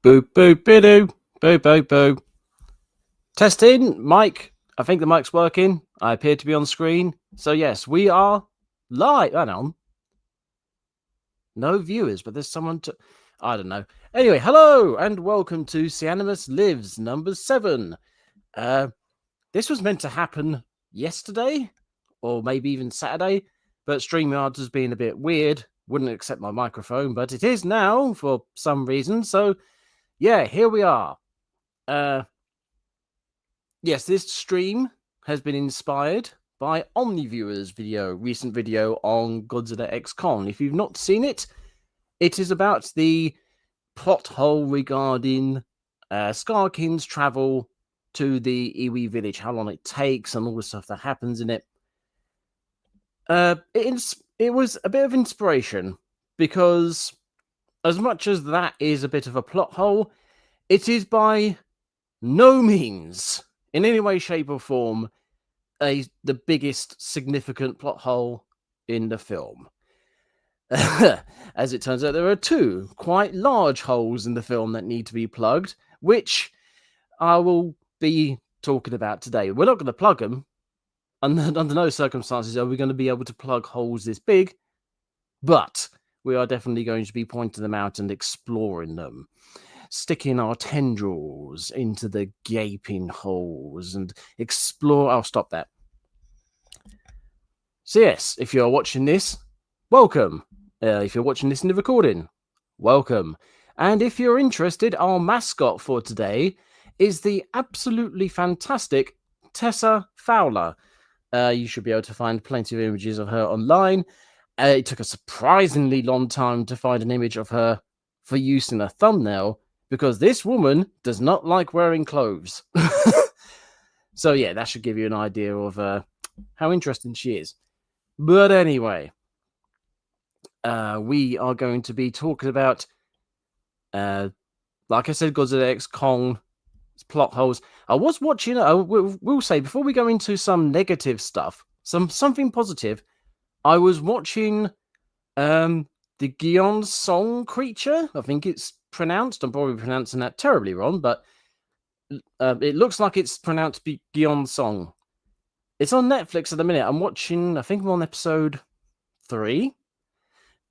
Boo, boo, bidoo. Boo, boo, boo. Testing. Mic. I think the mic's working. I appear to be on screen. So, yes, we are live. Hang on. No viewers, but there's someone to... I don't know. Anyway, hello and welcome to Animus Lives number 7. This was meant to happen yesterday or maybe even Saturday, but StreamYard has been a bit weird. Wouldn't accept my microphone, but it is now for some reason. So, yeah, here we are. Yes, this stream has been inspired by Omni Viewer's recent video on Godzilla X Kong. If you've not seen it, it is about the plot hole regarding Skarkin's travel to the Iwi village, how long it takes, and all the stuff that happens in it. It was a bit of inspiration because, as much as that is a bit of a plot hole, it is by no means, in any way, shape, or form, the biggest significant plot hole in the film. As it turns out, there are two quite large holes in the film that need to be plugged, which I will be talking about today. We're not going to plug them. Under no circumstances are we going to be able to plug holes this big, but we are definitely going to be pointing them out and exploring them, sticking our tendrils into the gaping holes and explore. I'll stop that. So yes, if you're watching this, welcome. If you're watching this in the recording, welcome. And if you're interested, our mascot for today is the absolutely fantastic Tessa Fowler. You should be able to find plenty of images of her online. It took a surprisingly long time to find an image of her for use in a thumbnail, because this woman does not like wearing clothes. So yeah, that should give you an idea of how interesting she is. But anyway, we are going to be talking about, like I said, Godzilla X Kong plot holes. I was watching, I will say, before we go into some negative stuff, something positive, I was watching the Gion Song creature. I think it's pronounced. I'm probably pronouncing that terribly wrong, but it looks like it's pronounced Gion Song. It's on Netflix at the minute. I'm watching, I think I'm on episode 3.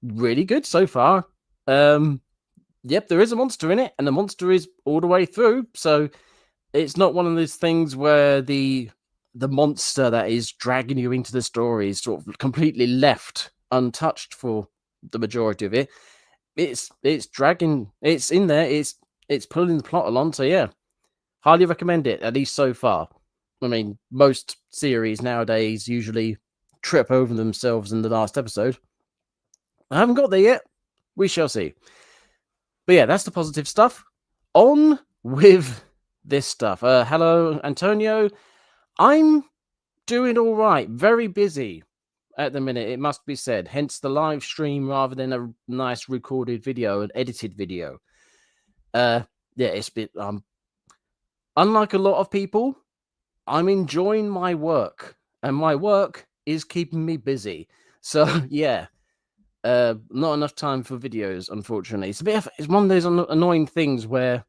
Really good so far. Yep, there is a monster in it, and the monster is all the way through. So it's not one of those things where the monster that is dragging you into the story is sort of completely left untouched for the majority of it. It's dragging, it's in there, it's pulling the plot along. So yeah, highly recommend it, at least so far. I mean, most series nowadays usually trip over themselves in the last episode. I haven't got there yet. We shall see. But yeah, that's the positive stuff. On with this stuff. Hello, Antonio. I'm doing all right. Very busy at the minute, it must be said. Hence the live stream rather than a nice recorded video, an edited video. Yeah, it's been... unlike a lot of people, I'm enjoying my work. And my work is keeping me busy. So, yeah. Not enough time for videos, unfortunately. It's one of those annoying things where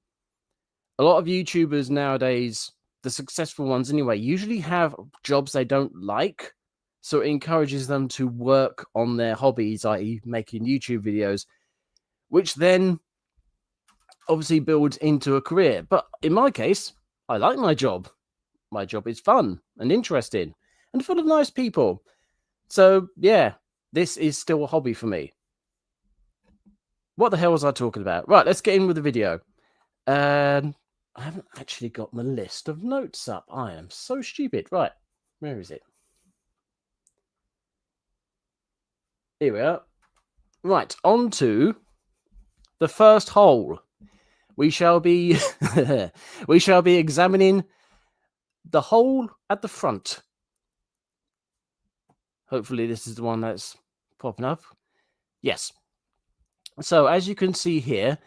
a lot of YouTubers nowadays, the successful ones anyway, usually have jobs they don't like, so it encourages them to work on their hobbies, i.e. making YouTube videos, which then obviously builds into a career. But in my case, I like my job. My job is fun and interesting and full of nice people. So yeah, this is still a hobby for me. What the hell was I talking about? Right, let's get in with the video. I haven't actually got my list of notes up. I am so stupid. Right, where is it? Here we are. Right, on to the first hole. We shall be examining the hole at the front. Hopefully this is the one that's popping up. Yes. So as you can see here,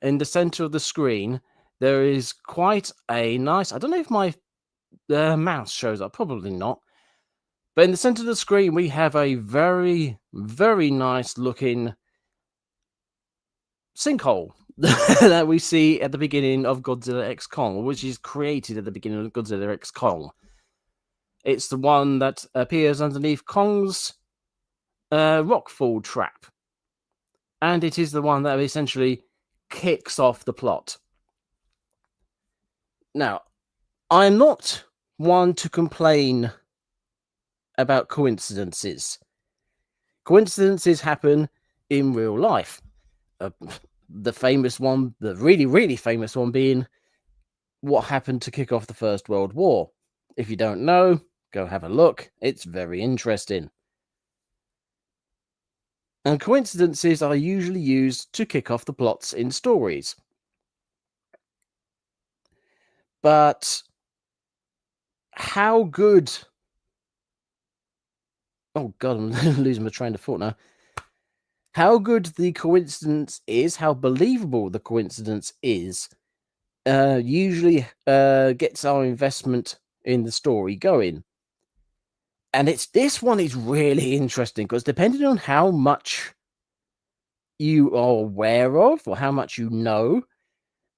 in the center of the screen, there is quite a nice... I don't know if my mouse shows up. Probably not. But in the center of the screen, we have a very, very nice looking sinkhole. that we see at the beginning of Godzilla X Kong, which is created at the beginning of Godzilla X Kong. It's the one that appears underneath Kong's rockfall trap. And it is the one that essentially kicks off the plot. Now, I'm not one to complain about coincidences. Coincidences happen in real life. The famous one, the really, really famous one being what happened to kick off the First World War. If you don't know, go have a look. It's very interesting. And coincidences are usually used to kick off the plots in stories. But how good... Oh god, I'm losing my train of thought now. How good the coincidence is, how believable the coincidence is, usually gets our investment in the story going. And this one is really interesting because depending on how much you are aware of or how much you know,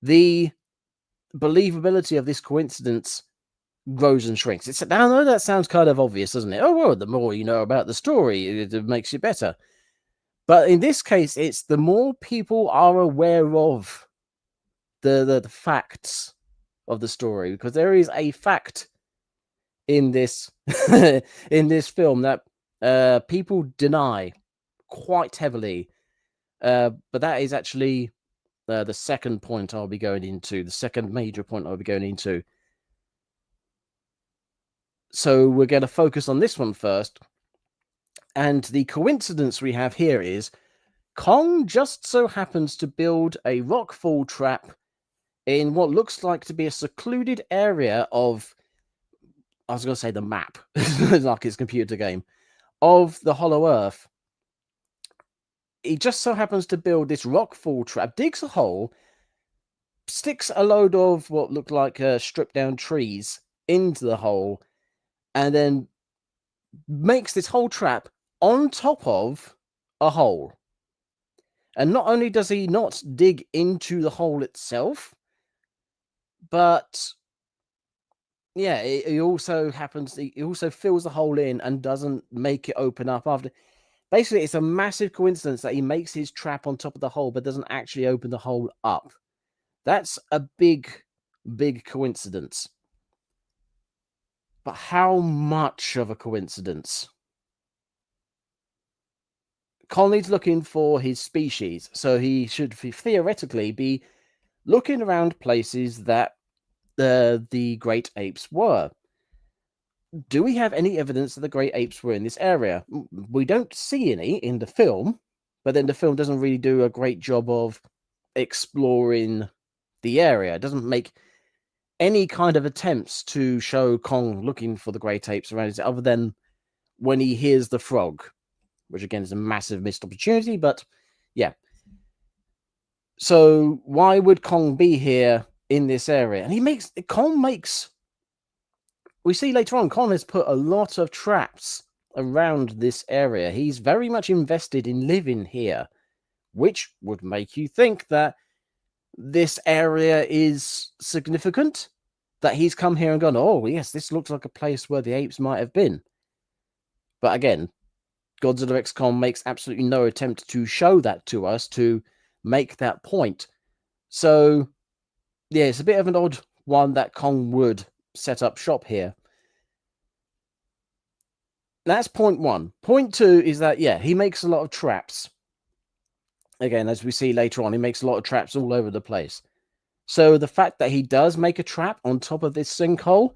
the believability of this coincidence grows and shrinks. I know that sounds kind of obvious, doesn't it? Oh, well, the more you know about the story, it makes you better. But in this case, it's the more people are aware of the facts of the story, because there is a fact in this in this film that people deny quite heavily. But that is actually the second point I'll be going into, the second major point I'll be going into. So we're going to focus on this one first. And the coincidence we have here is Kong just so happens to build a rockfall trap in what looks like to be a secluded area of, I was going to say the map, like it's a computer game, of the Hollow Earth. He just so happens to build this rockfall trap, digs a hole, sticks a load of what looked like stripped down trees into the hole, and then makes this whole trap on top of a hole. And not only does he not dig into the hole itself, but yeah, he also fills the hole in and doesn't make it open up after. Basically, it's a massive coincidence that he makes his trap on top of the hole, but doesn't actually open the hole up. That's a big, big coincidence. But how much of a coincidence? Conley's looking for his species, so he should theoretically be looking around places that the great apes were. Do we have any evidence that the great apes were in this area? We don't see any in the film, but then the film doesn't really do a great job of exploring the area. It doesn't make any kind of attempts to show Kong looking for the great apes around it, other than when he hears the frog, which again is a massive missed opportunity, but yeah. So why would Kong be here in this area? And Kong makes, we see later on, Kong has put a lot of traps around this area. He's very much invested in living here, which would make you think that this area is significant, that he's come here and gone, oh yes, this looks like a place where the apes might have been. But again, Godzilla X Kong makes absolutely no attempt to show that to us, to make that point. So yeah, it's a bit of an odd one that Kong would set up shop here. That's point one. Point two is that, yeah, he makes a lot of traps. Again, as we see later on, he makes a lot of traps all over the place. So the fact that he does make a trap on top of this sinkhole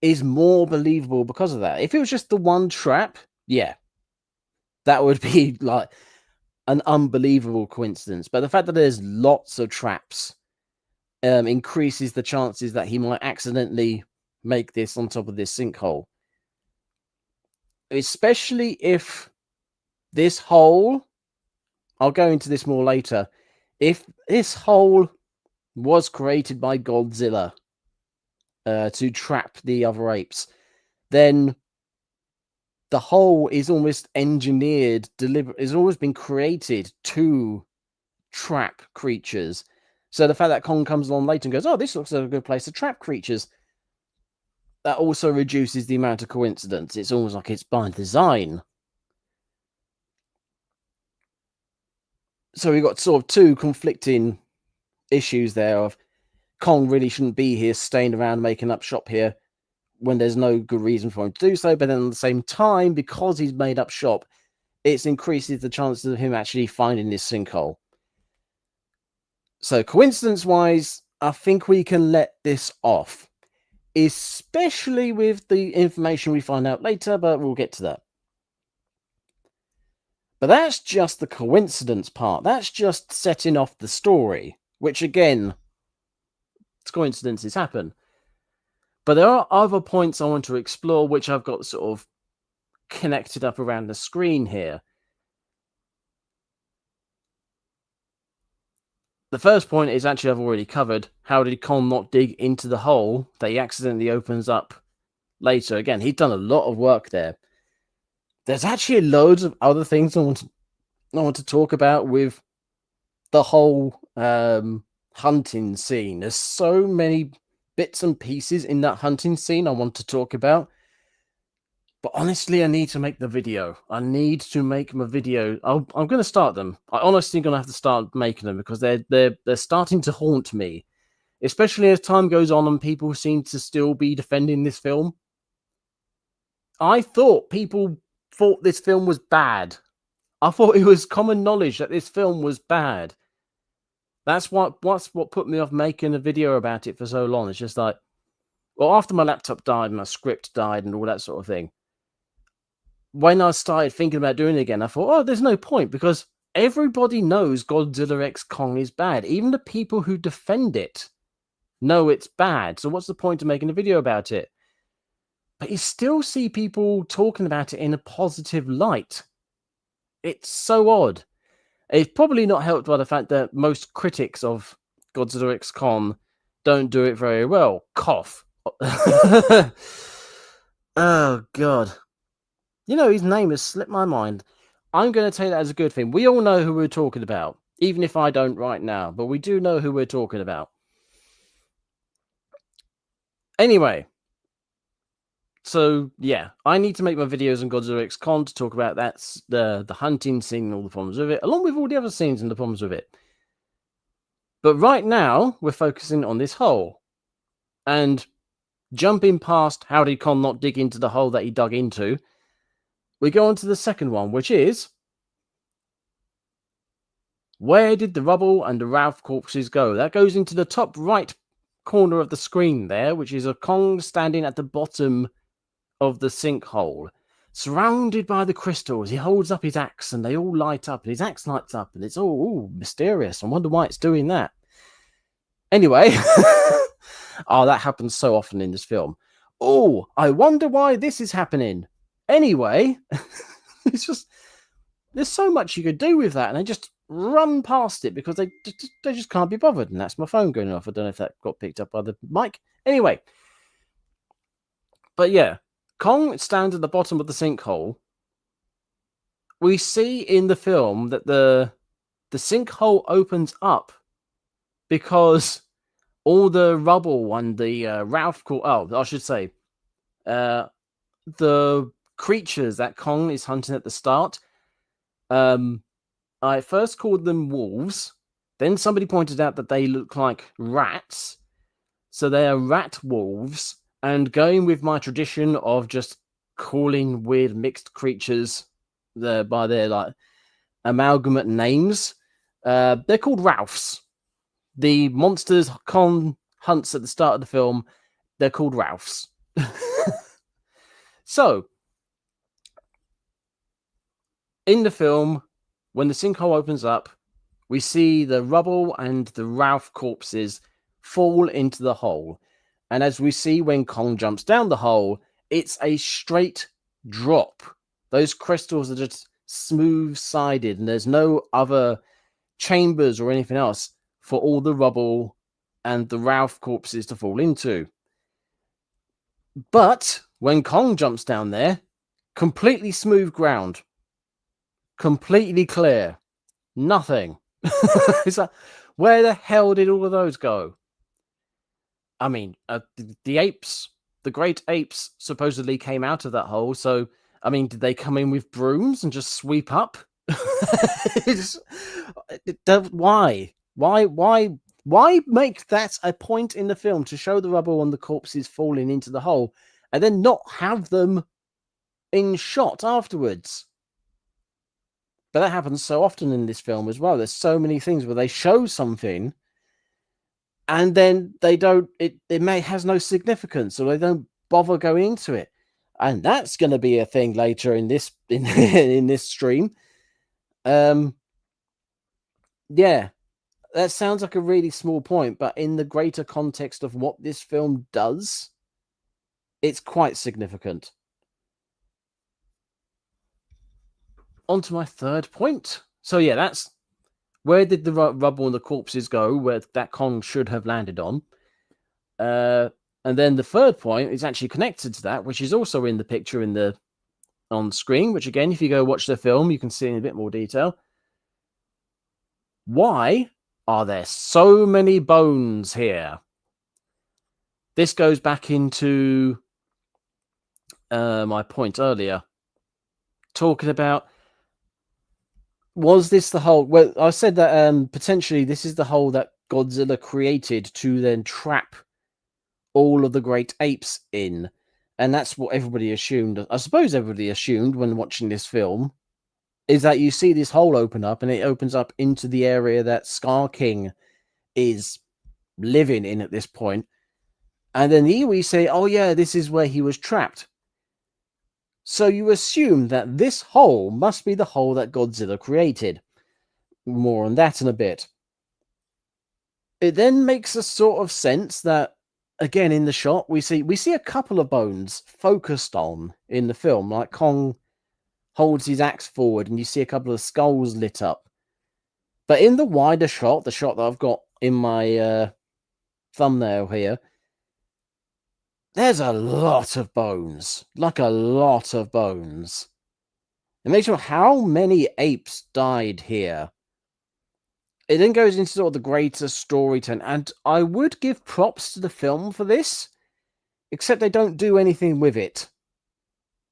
is more believable because of that. If it was just the one trap, yeah, that would be like an unbelievable coincidence. But the fact that there's lots of traps increases the chances that he might accidentally make this on top of this sinkhole. Especially if this hole, I'll go into this more later, if this hole was created by Godzilla to trap the other apes, then the hole is almost engineered, it's always been created to trap creatures. So the fact that Kong comes along later and goes, oh, this looks like a good place to trap creatures, that also reduces the amount of coincidence. It's almost like it's by design. So we've got sort of two conflicting issues there of Kong really shouldn't be here, staying around making up shop here when there's no good reason for him to do so. But then at the same time, because he's made up shop, it increases the chances of him actually finding this sinkhole. So coincidence-wise, I think we can let this off, especially with the information we find out later, but we'll get to that. But that's just the coincidence part. That's just setting off the story, which again, coincidences happen. But there are other points I want to explore, which I've got sort of connected up around the screen here. The first point is actually I've already covered. How did Kong not dig into the hole that he accidentally opens up later? Again, he'd done a lot of work there. There's actually loads of other things I want to talk about with the whole hunting scene. There's so many bits and pieces in that hunting scene I want to talk about. But honestly, I need to make the video. I need to make my video. I'm going to start them. I honestly going to have to start making them because they're starting to haunt me, especially as time goes on and people seem to still be defending this film. I thought people thought this film was bad. I thought it was common knowledge that this film was bad. That's what put me off making a video about it for so long. It's just like, well, after my laptop died and my script died and all that sort of thing, when I started thinking about doing it again, I thought, oh, there's no point because everybody knows Godzilla X Kong is bad. Even the people who defend it know it's bad. So what's the point of making a video about it? But you still see people talking about it in a positive light. It's so odd. It's probably not helped by the fact that most critics of Godzilla X Kong don't do it very well. Cough. Oh, God. You know, his name has slipped my mind. I'm going to take that as a good thing. We all know who we're talking about, even if I don't right now, but we do know who we're talking about. Anyway, so yeah, I need to make my videos on Godzilla X Kong to talk about that's the hunting scene and all the problems with it, along with all the other scenes and the problems with it. But right now, we're focusing on this hole. And jumping past how did Kong not dig into the hole that he dug into, we go on to the second one, which is, where did the rubble and the Ralph corpses go? That goes into the top right corner of the screen there, which is a Kong standing at the bottom of the sinkhole, surrounded by the crystals. He holds up his axe and they all light up, and his axe lights up, and it's all mysterious. I wonder why it's doing that. Anyway, oh, that happens so often in this film. Oh, I wonder why this is happening. Anyway, it's just, there's so much you could do with that, and they just run past it because they just can't be bothered. And that's my phone going off. I don't know if that got picked up by the mic. Anyway, but yeah, Kong stands at the bottom of the sinkhole. We see in the film that the sinkhole opens up because all the rubble and the the creatures that Kong is hunting at the start. I first called them wolves. Then somebody pointed out that they look like rats. So they are rat wolves. And going with my tradition of just calling weird mixed creatures by their like amalgamate names, they're called Ralphs. The monsters Kong hunts at the start of the film, they're called Ralphs. So, in the film, when the sinkhole opens up, we see the rubble and the Ralph corpses fall into the hole. And as we see when Kong jumps down the hole, it's a straight drop. Those crystals are just smooth-sided, and there's no other chambers or anything else for all the rubble and the Ralph corpses to fall into. But when Kong jumps down there, completely smooth ground. Completely clear. Nothing. It's like, where the hell did all of those go? I mean, the apes, the great apes, supposedly came out of that hole. So, I mean, did they come in with brooms and just sweep up? Why? Why make that a point in the film to show the rubble on the corpses falling into the hole, and then not have them in shot afterwards? But that happens so often in this film as well. There's so many things where they show something and then they don't, it may has no significance, or they don't bother going into it. And that's going to be a thing later in this in this stream. Yeah, that sounds like a really small point, but in the greater context of what this film does, it's quite significant. On to my third point. So yeah, that's where did the rubble and the corpses go, where that Kong should have landed on. And then the third point is actually connected to that, which is also in the picture on screen, which again, if you go watch the film, you can see in a bit more detail. Why are there so many bones here? This goes back into my point earlier, talking about, was this the hole? Well, I said that potentially this is the hole that Godzilla created to then trap all of the great apes in. And that's what everybody assumed. I suppose everybody assumed when watching this film, is that you see this hole open up, and it opens up into the area that Scar King is living in at this point. And then the Iwi say, oh yeah, this is where he was trapped. So you assume that this hole must be the hole that Godzilla created. More on that in a bit. It then makes a sort of sense that, again, in the shot, we see a couple of bones focused on in the film, like Kong holds his axe forward and you see a couple of skulls lit up. But in the wider shot, the shot that I've got in my thumbnail here, there's a lot of bones, like a lot of bones. It makes you know how many apes died here. It then goes into sort of the greater storytelling, and I would give props to the film for this, except they don't do anything with it.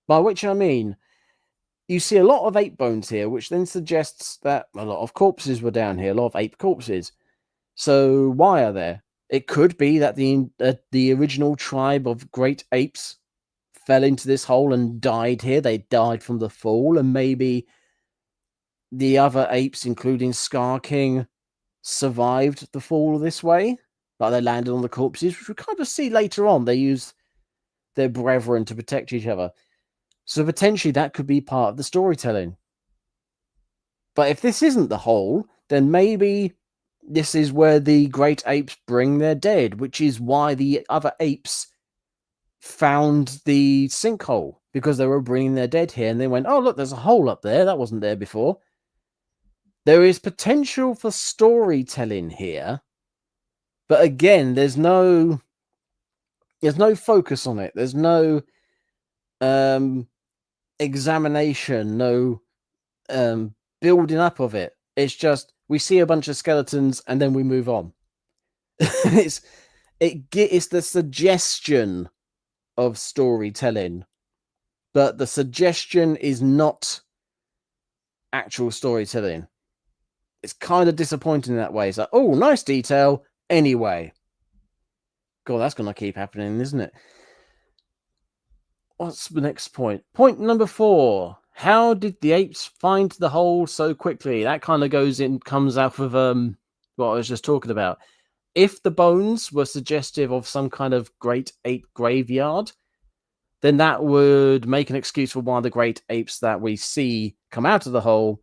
By which I mean, you see a lot of ape bones here, which then suggests that a lot of corpses were down here, a lot of ape corpses. So why are there? It could be that the original tribe of great apes fell into this hole and died here. They died from the fall, and maybe the other apes, including Scar King, survived the fall this way. Like they landed on the corpses, which we kind of see later on. They use their brethren to protect each other. So potentially that could be part of the storytelling. But if this isn't the hole, then maybe this is where the great apes bring their dead, which is why the other apes found the sinkhole, because they were bringing their dead here, and they went, oh, look, there's a hole up there. That wasn't there before. There is potential for storytelling here, but again, there's no focus on it. There's no examination, no building up of it. It's just we see a bunch of skeletons and then we move on. it's the suggestion of storytelling, but the suggestion is not actual storytelling. It's kind of disappointing in that way. It's like, oh, nice detail. Anyway, God, that's going to keep happening, isn't it? What's the next point? Point number 4. How did the apes find the hole so quickly? That kind of comes out of what I was just talking about. If the bones were suggestive of some kind of great ape graveyard, then that would make an excuse for why the great apes that we see come out of the hole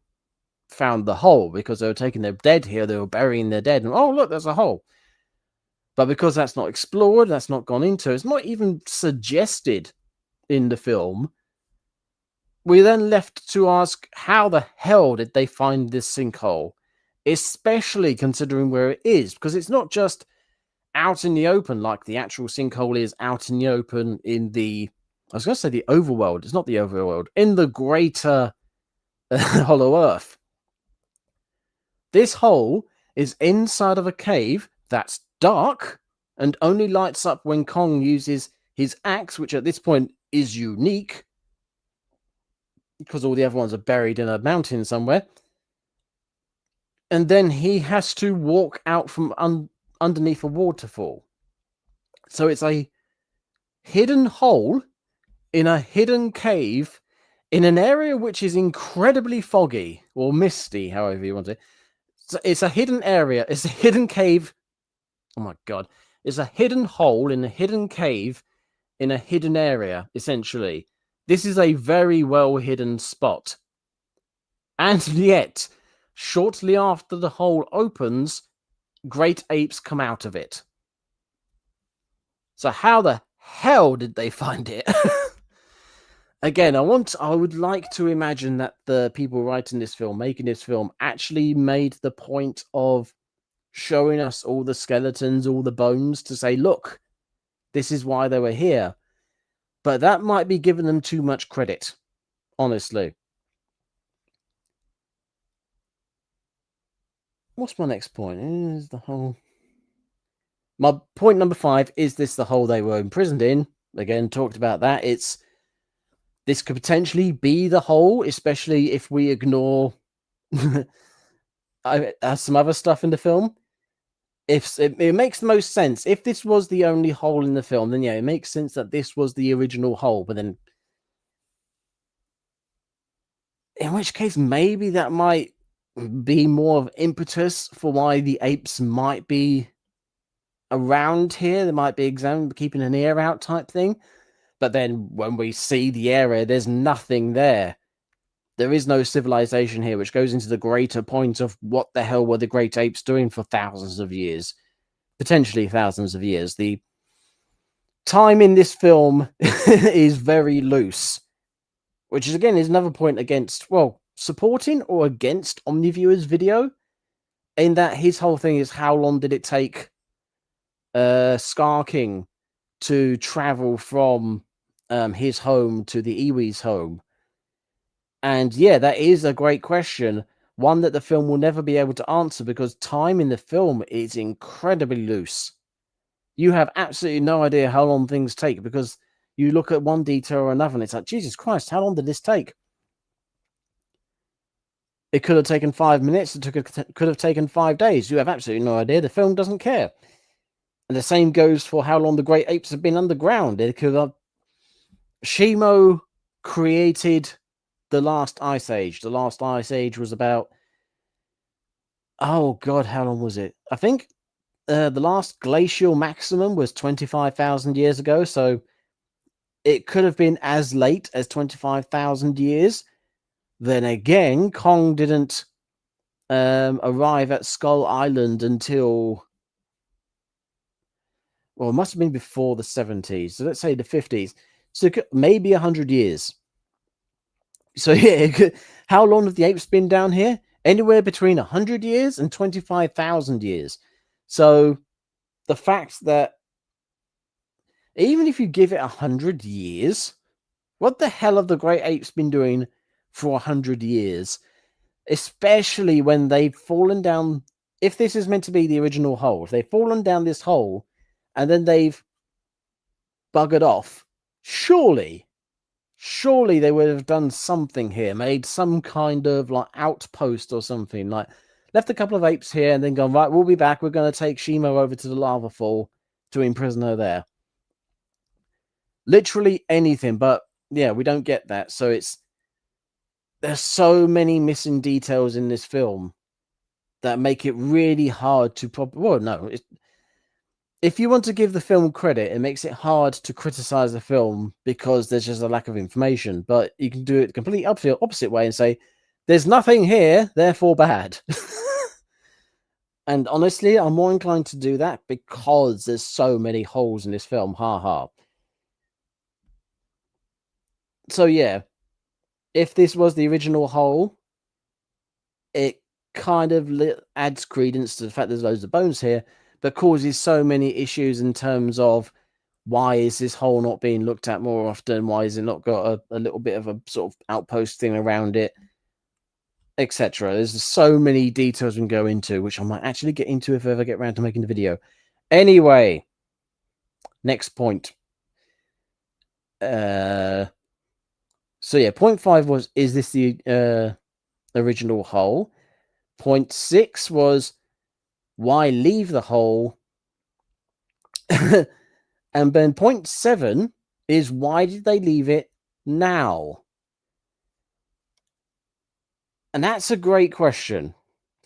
found the hole, because they were taking their dead here, they were burying their dead, and oh, look, there's a hole. But because that's not explored, that's not gone into, it's not even suggested in the film, we then left to ask, how the hell did they find this sinkhole? Especially considering where it is, because it's not just out in the open like the actual sinkhole is out in the open in the, I was going to say the overworld. It's not the overworld. In the greater Hollow Earth. This hole is inside of a cave that's dark and only lights up when Kong uses his axe, which at this point is unique because all the other ones are buried in a mountain somewhere. And then he has to walk out from underneath a waterfall. So it's a hidden hole in a hidden cave in an area which is incredibly foggy or misty, however you want it. So it's a hidden area. It's a hidden cave. Oh my god. It's a hidden hole in a hidden cave in a hidden area, essentially. This is a very well hidden spot. And yet, shortly after the hole opens, great apes come out of it. So how the hell did they find it? Again, I would like to imagine that the people writing this film, making this film, actually made the point of showing us all the skeletons, all the bones, to say, look, this is why they were here. But that might be giving them too much credit, honestly. What's my next point? Is the hole... My point number 5, is this the hole they were imprisoned in? Again, talked about that. This could potentially be the hole, especially if we ignore some other stuff in the film. If it makes the most sense. If this was the only hole in the film, then yeah, it makes sense that this was the original hole. But then, in which case, maybe that might be more of impetus for why the apes might be around here. They might be keeping an ear out type thing. But then when we see the area, there's nothing there. There is no civilization here, which goes into the greater point of what the hell were the great apes doing for thousands of years? Potentially thousands of years. The time in this film is very loose, which is, again, is another point against, well, supporting or against Omni Viewer's video, in that his whole thing is how long did it take Scar King to travel from his home to the Iwi's home. And yeah, that is a great question. One that the film will never be able to answer, because time in the film is incredibly loose. You have absolutely no idea how long things take, because you look at one detail or another and it's like, Jesus Christ, how long did this take? It could have taken 5 minutes. It could have taken 5 days. You have absolutely no idea. The film doesn't care. And the same goes for how long the great apes have been underground. It could have... Shimo created the last ice age. The last ice age was about... Oh, God, how long was it? I think the last glacial maximum was 25,000 years ago, so it could have been as late as 25,000 years. Then again, Kong didn't arrive at Skull Island until... Well, it must have been before the 70s. So let's say the 50s. So maybe 100 years. So yeah, how long have the apes been down here? Anywhere between 100 years and 25,000 years. So the fact that even if you give it 100 years, what the hell have the great apes been doing for 100 years? Especially when they've fallen down... If this is meant to be the original hole, if they've fallen down this hole and then they've buggered off, surely they would have done something here, made some kind of like outpost or something, like left a couple of apes here and then gone, right, we'll be back, we're going to take Shimo over to the lava fall to imprison her there. Literally anything, but yeah, we don't get that. So there's so many missing details in this film that make it really hard to if you want to give the film credit, it makes it hard to criticize the film because there's just a lack of information. But you can do it the complete opposite way and say, there's nothing here, therefore bad. And honestly, I'm more inclined to do that because there's so many holes in this film. Ha ha. So yeah, if this was the original hole, it kind of adds credence to the fact there's loads of bones here, but causes so many issues in terms of why is this hole not being looked at more often? Why has it not got a little bit of a sort of outpost thing around it? etc. There's so many details we can go into, which I might actually get into if I ever get around to making the video. Anyway, next point. So yeah, point 5 was, is this the original hole? Point 6 was, why leave the hole? And then point 7 is, why did they leave it now? And that's a great question.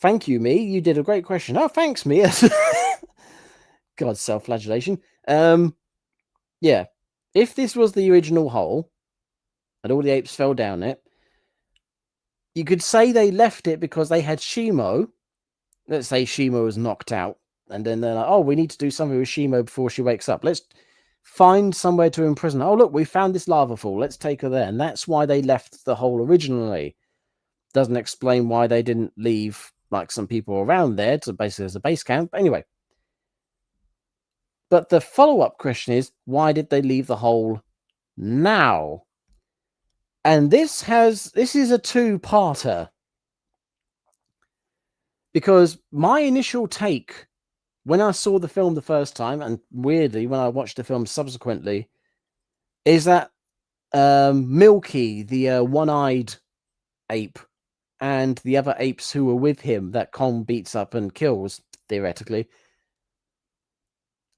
Thank you, me. You did a great question. Oh, thanks, me. God, self-flagellation. Yeah. If this was the original hole and all the apes fell down it, you could say they left it because they had Shimo. Let's say Shimo was knocked out, and then they're like, oh, we need to do something with Shimo before she wakes up. Let's find somewhere to imprison her. Oh, look, we found this lava fall. Let's take her there. And that's why they left the hole originally. Doesn't explain why they didn't leave like some people around there to basically as a base camp. Anyway. But the follow-up question is, why did they leave the hole now? And this is a two-parter. Because my initial take when I saw the film the first time, and weirdly when I watched the film subsequently, is that Milky, the one-eyed ape, and the other apes who were with him that Kong beats up and kills, theoretically.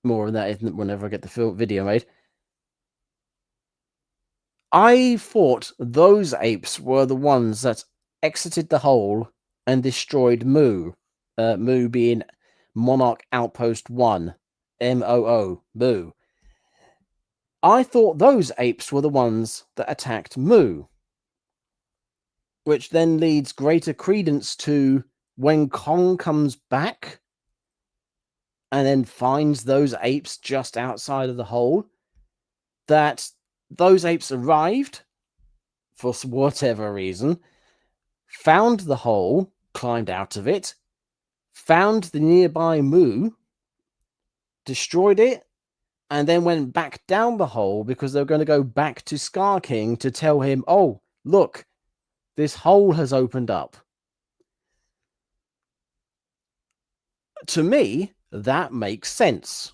More on that isn't whenever I get the video made. I thought those apes were the ones that exited the hole and destroyed Moo. Moo being Monarch Outpost 1. MOO. Moo. I thought those apes were the ones that attacked Moo. Which then leads greater credence to when Kong comes back and then finds those apes just outside of the hole, that those apes arrived for whatever reason, found the hole, climbed out of it, found the nearby Moo, destroyed it, and then went back down the hole because they were going to go back to Scar King to tell him, oh, look, this hole has opened up. To me, that makes sense.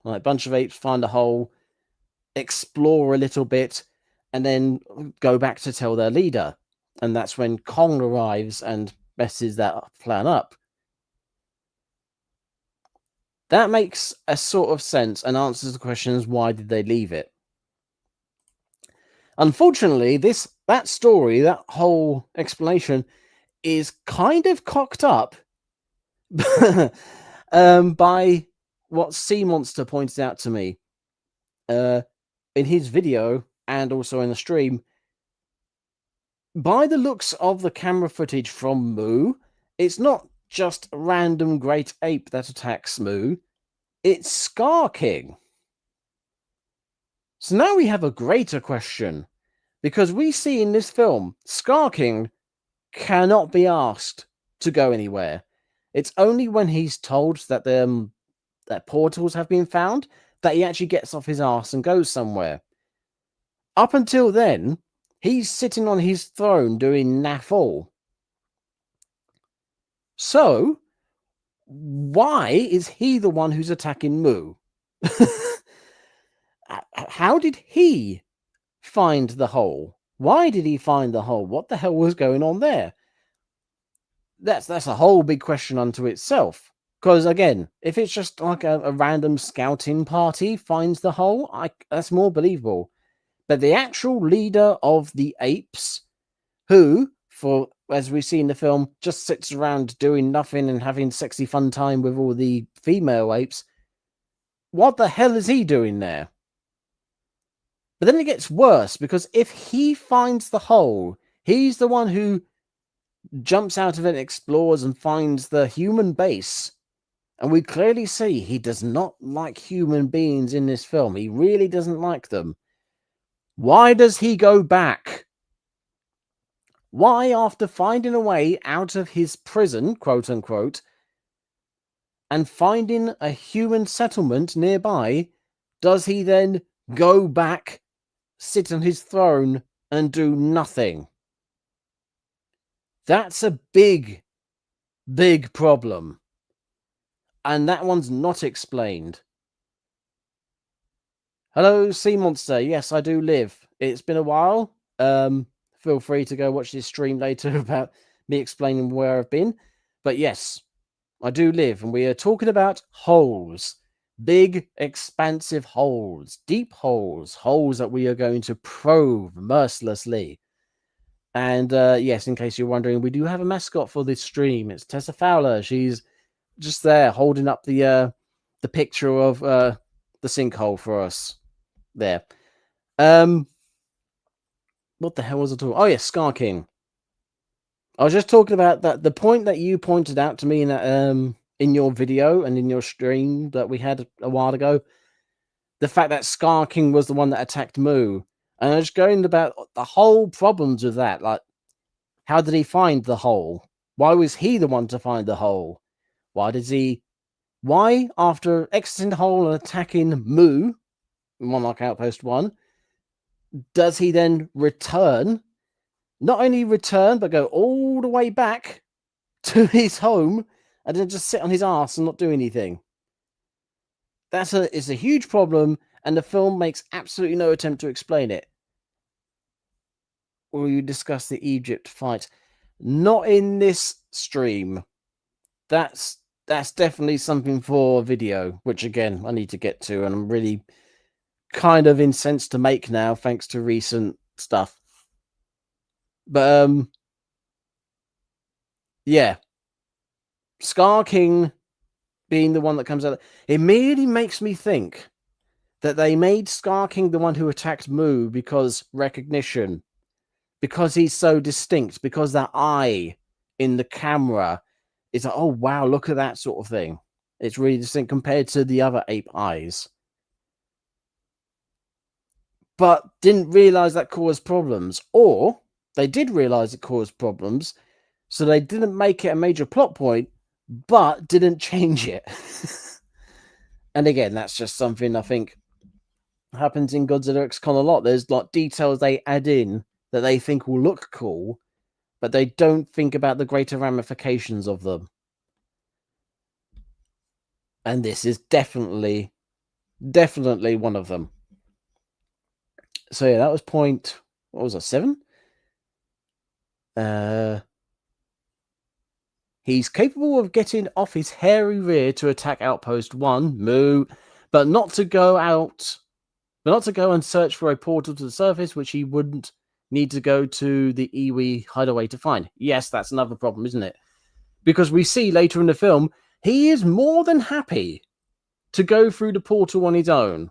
Like, a bunch of apes find a hole, explore a little bit, and then go back to tell their leader. And that's when Kong arrives and messes that plan up. That makes a sort of sense and answers the questions, why did they leave it? Unfortunately, that story, that whole explanation, is kind of cocked up by what Sea Monster pointed out to me in his video and also in the stream. By the looks of the camera footage from Moo, it's not just a random great ape that attacks Moo, it's Scar King. So now we have a greater question, because we see in this film, Scar King cannot be asked to go anywhere. It's only when he's told that that portals have been found that he actually gets off his ass and goes somewhere. Up until then, he's sitting on his throne doing naff all. So, why is he the one who's attacking Moo? How did he find the hole? Why did he find the hole? What the hell was going on there? That's a whole big question unto itself. Because again, if it's just like a random scouting party finds the hole, that's more believable. But the actual leader of the apes, who, as we see in the film, just sits around doing nothing and having sexy fun time with all the female apes, what the hell is he doing there? But then it gets worse, because if he finds the hole, he's the one who jumps out of it, explores, and finds the human base. And we clearly see he does not like human beings in this film. He really doesn't like them. Why does he go back? Why, after finding a way out of his prison, quote unquote, and finding a human settlement nearby, does he then go back, sit on his throne, and do nothing? That's a big, big problem. And that one's not explained. Hello, Sea Monster. Yes, I do live. It's been a while. Feel free to go watch this stream later about me explaining where I've been. But yes, I do live, and we are talking about holes. Big, expansive holes, deep holes, holes that we are going to probe mercilessly. And yes, in case you're wondering, we do have a mascot for this stream. It's Tessa Fowler. She's just there holding up the picture of the sinkhole for us. There. What the hell was I talking? Oh, yes, Scar King. I was just talking about that. The point that you pointed out to me in your video and in your stream that we had a while ago, the fact that Scar King was the one that attacked Moo, and I was going about the whole problems with that. Like, how did he find the hole? Why was he the one to find the hole? Why, after exiting the hole and attacking Moo in Monarch Outpost 1, does he then return? Not only return, but go all the way back to his home and then just sit on his ass and not do anything. It's a huge problem, and the film makes absolutely no attempt to explain it. Will you discuss the Egypt fight? Not in this stream. That's definitely something for video, which again I need to get to, and I'm really kind of incensed to make now, thanks to recent stuff. But yeah, Scar King being the one that comes out, it immediately makes me think that they made Scar King the one who attacked Moo because recognition, because he's so distinct, because that eye in the camera is like, oh wow, look at that sort of thing. It's really distinct compared to the other ape eyes. But didn't realize that caused problems, or they did realize it caused problems, so they didn't make it a major plot point, but didn't change it. And again, that's just something I think happens in Godzilla X Con a lot. There's like details they add in that they think will look cool, but they don't think about the greater ramifications of them. And this is definitely one of them. So yeah, that was point, what was that, 7? He's capable of getting off his hairy rear to attack Outpost 1, Moo, but not to go and search for a portal to the surface, which he wouldn't need to go to the Iwi hideaway to find. Yes, that's another problem, isn't it? Because we see later in the film, he is more than happy to go through the portal on his own.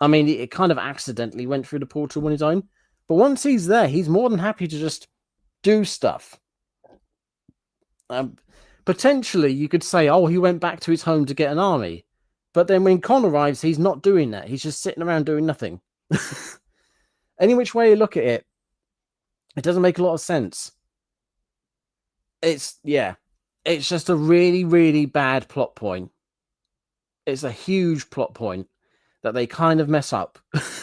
I mean, it kind of accidentally went through the portal on his own, but once he's there, he's more than happy to just do stuff. Potentially, you could say, oh, he went back to his home to get an army. But then when Con arrives, he's not doing that. He's just sitting around doing nothing. Any which way you look at it, it doesn't make a lot of sense. It's just a really, really bad plot point. It's a huge plot point that they kind of mess up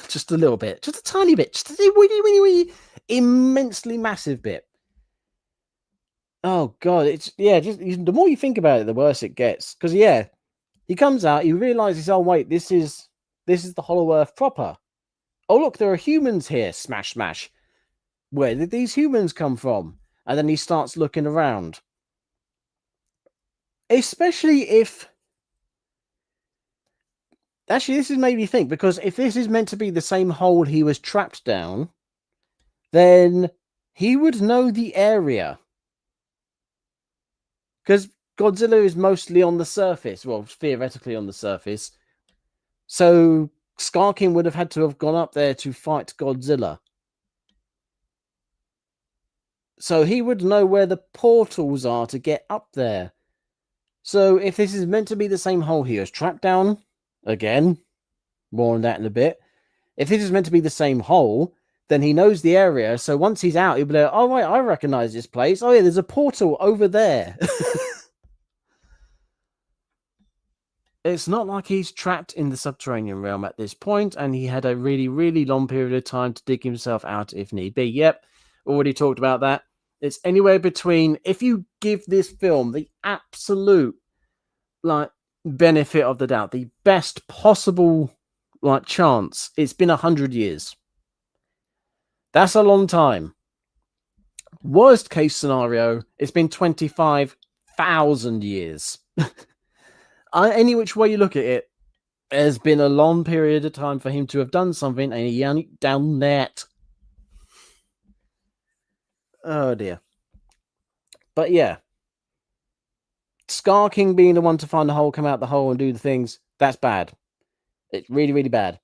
just a little bit, just a tiny bit, just a wee, immensely massive bit. Oh god, just the more you think about it, the worse it gets. Because he comes out, he realizes, oh wait, this is the Hollow Earth proper. Oh look, there are humans here. Smash, smash. Where did these humans come from? And then he starts looking around. Especially if... Actually, this has made me think, because if this is meant to be the same hole he was trapped down, then he would know the area. Because Godzilla is mostly on the surface. Well, theoretically on the surface. So Scar King would have had to have gone up there to fight Godzilla. So he would know where the portals are to get up there. So if this is meant to be the same hole he was trapped down, again, more on that in a bit. If this is meant to be the same hole, then he knows the area. So once he's out, he'll be like, oh, wait, I recognize this place. Oh, yeah, there's a portal over there. It's not like he's trapped in the subterranean realm at this point, and he had a really, really long period of time to dig himself out if need be. Yep, already talked about that. It's anywhere between, if you give this film the absolute like benefit of the doubt, the best possible like chance, it's been 100 years. That's a long time. Worst case scenario, it's been 25,000 years. Any which way you look at it, there's been a long period of time for him to have done something, and he ain't done that. Oh dear. But yeah, Scar King being the one to find the hole, come out the hole, and do the things, that's bad. It's really, really bad.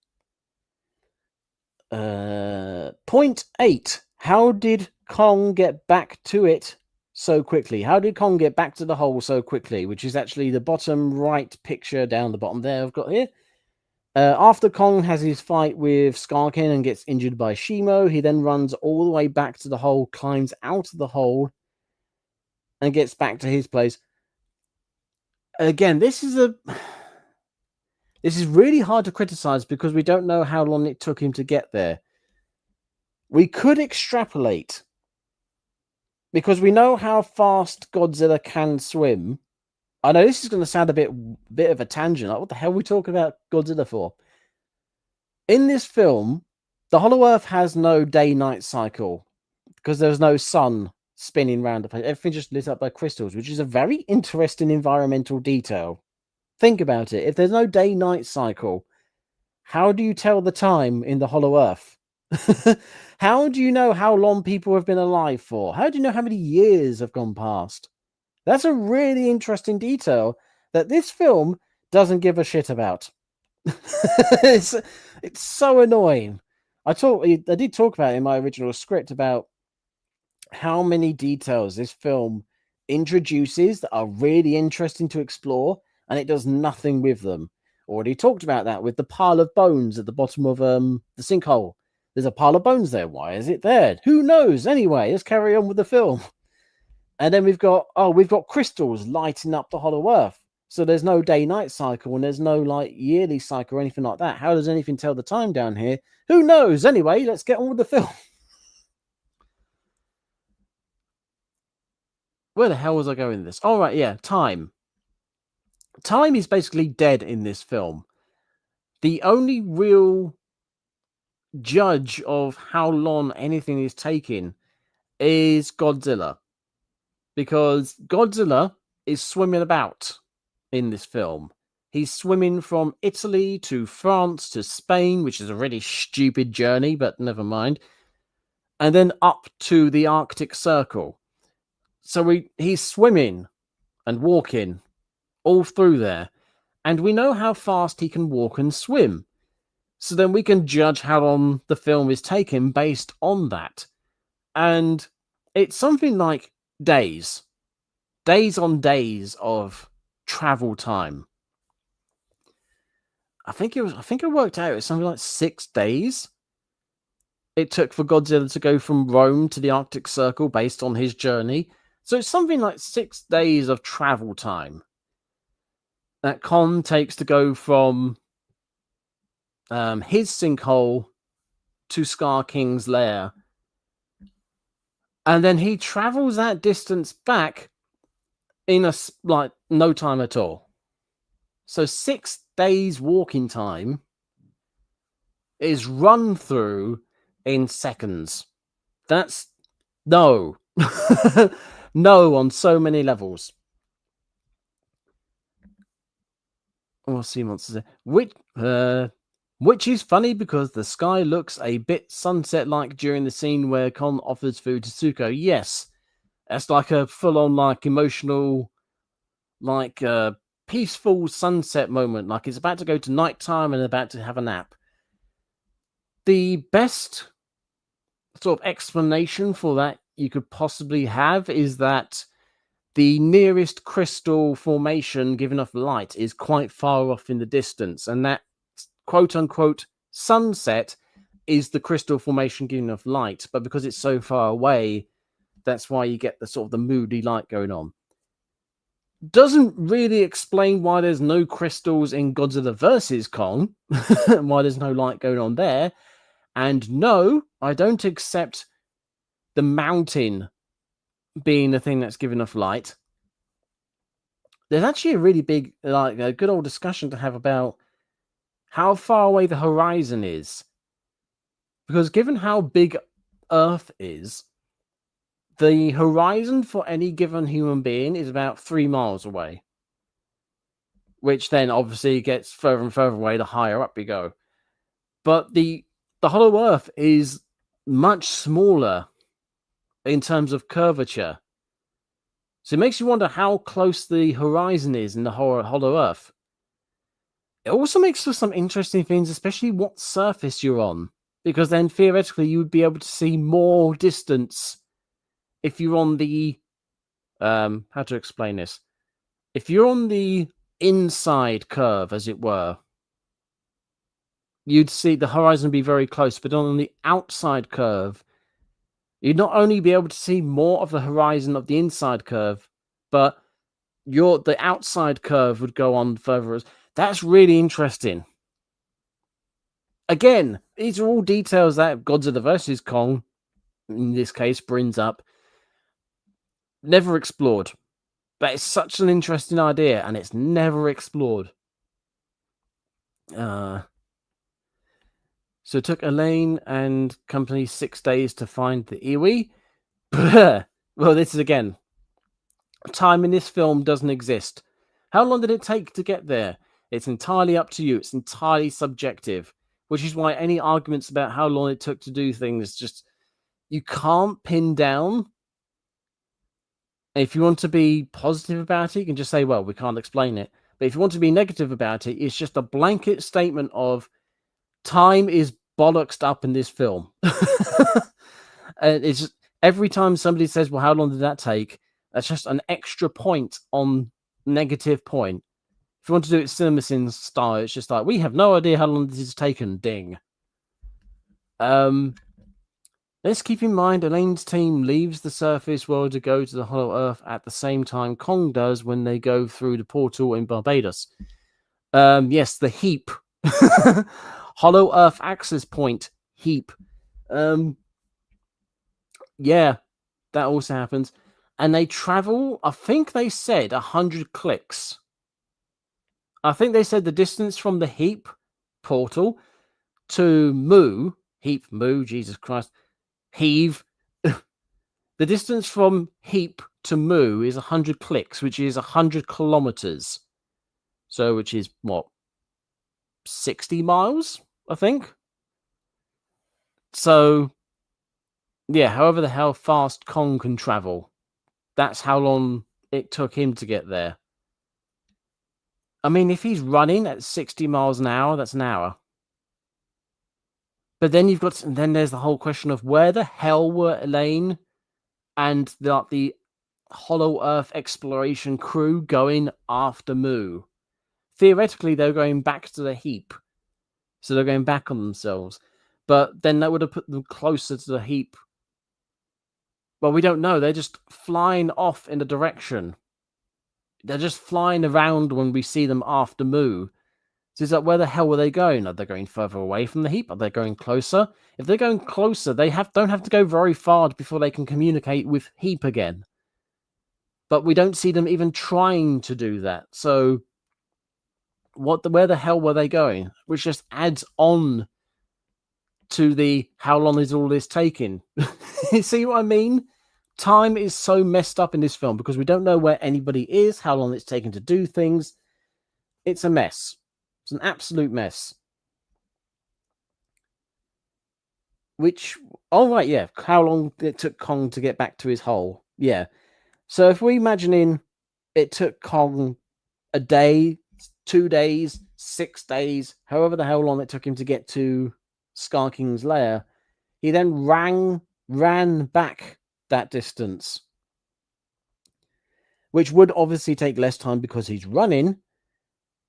Point 8. How did Kong get back to it so quickly? How did Kong get back to the hole so quickly? Which is actually the bottom right picture down the bottom there I've got here. After Kong has his fight with Scar King and gets injured by Shimo, he then runs all the way back to the hole, climbs out of the hole, and gets back to his place. Again, this is really hard to criticize because we don't know how long it took him to get there. We could extrapolate because we know how fast Godzilla can swim. I know this is going to sound a bit of a tangent. Like, what the hell are we talking about Godzilla for? In this film, the Hollow Earth has no day-night cycle because there's no sun spinning around the place. Everything's just lit up by crystals, which is a very interesting environmental detail. Think about it. If there's no day-night cycle, how do you tell the time in the Hollow Earth? How do you know how long people have been alive for? How do you know how many years have gone past? That's a really interesting detail that this film doesn't give a shit about. It's so annoying. I did talk about it in my original script about how many details this film introduces that are really interesting to explore, and it does nothing with them. Already talked about that with the pile of bones at the bottom of the sinkhole. There's a pile of bones there. Why is it there? Who knows? Anyway, let's carry on with the film. And then we've got crystals lighting up the Hollow Earth. So there's no day-night cycle and there's no like yearly cycle or anything like that. How does anything tell the time down here? Who knows? Anyway, let's get on with the film. Where the hell was I going with this? All right, yeah, time. Time is basically dead in this film. The only real judge of how long anything is taking is Godzilla. Because Godzilla is swimming about in this film. He's swimming from Italy to France to Spain, which is a really stupid journey, but never mind. And then up to the Arctic Circle. So he's swimming and walking all through there. And we know how fast he can walk and swim. So then we can judge how long the film is taking based on that. And it's something like days on days of travel time. I think it worked out. It's something like 6 days it took for Godzilla to go from Rome to the Arctic Circle based on his journey. So it's something like 6 days of travel time that Kong takes to go from his sinkhole to Scar King's lair. And then he travels that distance back in no time at all. So 6 days walking time is run through in seconds. That's no. No on so many levels. We'll see monsters. Which is funny because the sky looks a bit sunset-like during the scene where Kong offers food to Tsuko. Yes, that's like a full-on like emotional, like peaceful sunset moment. Like it's about to go to nighttime and about to have a nap. The best sort of explanation for that you could possibly have is that the nearest crystal formation giving off light is quite far off in the distance, and that quote-unquote sunset is the crystal formation giving off light, but because it's so far away, that's why you get the sort of the moody light going on. Doesn't really explain why there's no crystals in Godzilla vs. Kong, why there's no light going on there. And no, I don't accept the mountain being the thing that's giving off light, there's actually a really big, like, a good old discussion to have about how far away the horizon is. Because given how big Earth is, the horizon for any given human being is about 3 miles away. Which then obviously gets further and further away the higher up you go. But the hollow Earth is much smaller in terms of curvature. So it makes you wonder how close the horizon is in the hollow Earth. It also makes for some interesting things, especially what surface you're on. Because then theoretically you would be able to see more distance if you're on the how to explain this? If you're on the inside curve, as it were, you'd see the horizon be very close, but on the outside curve, you'd not only be able to see more of the horizon of the inside curve, but the outside curve would go on further. That's really interesting. Again, these are all details that Godzilla vs. Kong, in this case, brings up. Never explored. But it's such an interesting idea, and it's never explored. So it took Elaine and company 6 days to find the Iwi. Well, this is again. Time in this film doesn't exist. How long did it take to get there? It's entirely up to you. It's entirely subjective, which is why any arguments about how long it took to do things just you can't pin down. If you want to be positive about it, you can just say, well, we can't explain it. But if you want to be negative about it, it's just a blanket statement of time is bollocksed up in this film. And it's just, every time somebody says, well, how long did that take? That's just an extra point on negative point. If you want to do it CinemaSins style, it's just like, we have no idea how long this has taken, ding. Let's keep in mind Elaine's team leaves the surface world to go to the Hollow Earth at the same time Kong does when they go through the portal in Barbados. Yes, the heap. Hollow Earth access point heap. Yeah, that also happens. And they travel, I think they said 100 clicks. I think they said the distance from the heap portal to Moo, heap, Moo, Jesus Christ, heave. The distance from heap to Moo is 100 clicks, which is 100 kilometers. So, which is what? 60 miles, I think. So, yeah, however the hell fast Kong can travel, that's how long it took him to get there. I mean, if he's running at 60 miles an hour, that's an hour. But then then there's the whole question of where the hell were Elaine and the Hollow Earth exploration crew going after Moo? Theoretically, they're going back to the heap. So they're going back on themselves. But then that would have put them closer to the heap. Well, we don't know. They're just flying off in a direction. They're just flying around when we see them after Moo. So it's like, where the hell were they going? Are they going further away from the heap? Are they going closer? If they're going closer, they don't have to go very far before they can communicate with heap again. But we don't see them even trying to do that. So where the hell were they going? Which just adds on to the how long is all this taking? You see what I mean? Time is so messed up in this film because we don't know where anybody is, how long it's taken to do things. It's a mess. It's an absolute mess. How long it took Kong to get back to his hole. Yeah. So if we're imagining it took Kong a day, 2 days, 6 days, however the hell long it took him to get to Scar King's lair, he then ran back that distance, which would obviously take less time because he's running,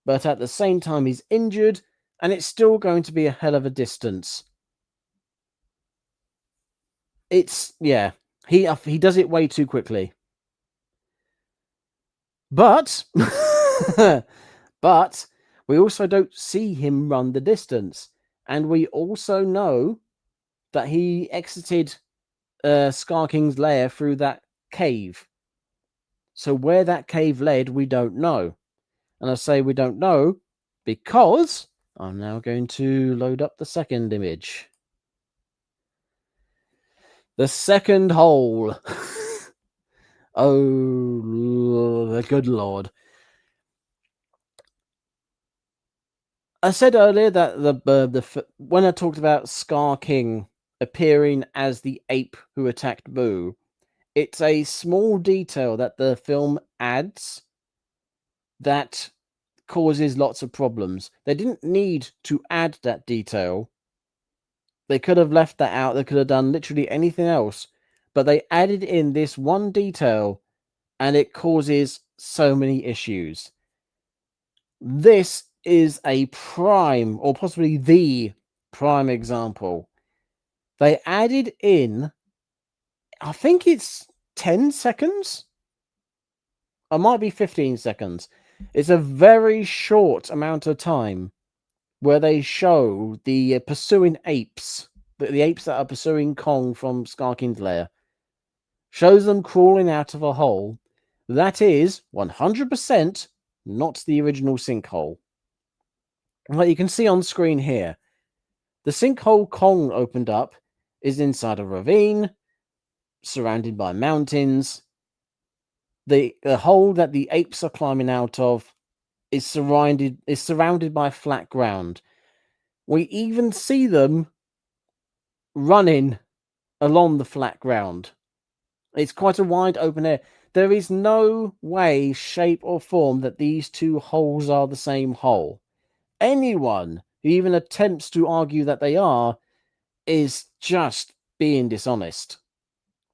but at the same time he's injured, and it's still going to be a hell of a distance. He does it way too quickly. But but we also don't see him run the distance, and we also know that he exited Scar King's lair through that cave. So where that cave led, we don't know. And I say we don't know because I'm now going to load up the second image. The second hole. Oh, the good Lord. I said earlier that when I talked about Scar King appearing as the ape who attacked Boo, it's a small detail that the film adds that causes lots of problems. They didn't need to add that detail. They could have left that out. They could have done literally anything else. But they added in this one detail and it causes so many issues. This is a prime, or possibly the prime example. They added in, I think it's 10 seconds. It might be 15 seconds. It's a very short amount of time where they show the pursuing apes, the apes that are pursuing Kong from Scar King's lair. Shows them crawling out of a hole. That is 100% not the original sinkhole. Like you can see on screen here, the sinkhole Kong opened up is inside a ravine, surrounded by mountains. The hole that the apes are climbing out of is surrounded by flat ground. We even see them running along the flat ground. It's quite a wide open area. There is no way, shape, or form that these two holes are the same hole. Anyone who even attempts to argue that they are is just being dishonest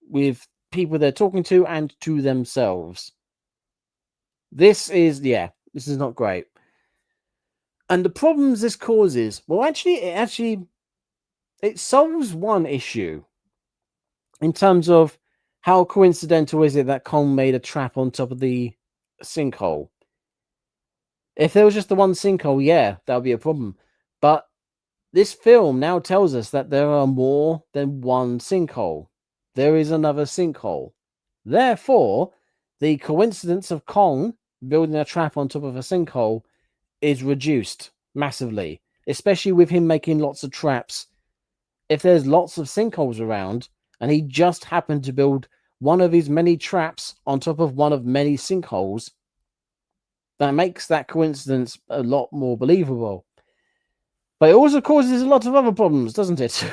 with people they're talking to and to themselves. This is not great. And the problems this causes, well, it solves one issue in terms of how coincidental is it that Kong made a trap on top of the sinkhole. If there was just the one sinkhole, yeah, that would be a problem. But this film now tells us that there are more than one sinkhole. There is another sinkhole. Therefore, the coincidence of Kong building a trap on top of a sinkhole is reduced massively, especially with him making lots of traps. If there's lots of sinkholes around and he just happened to build one of his many traps on top of one of many sinkholes, that makes that coincidence a lot more believable. But it also causes a lot of other problems, doesn't it?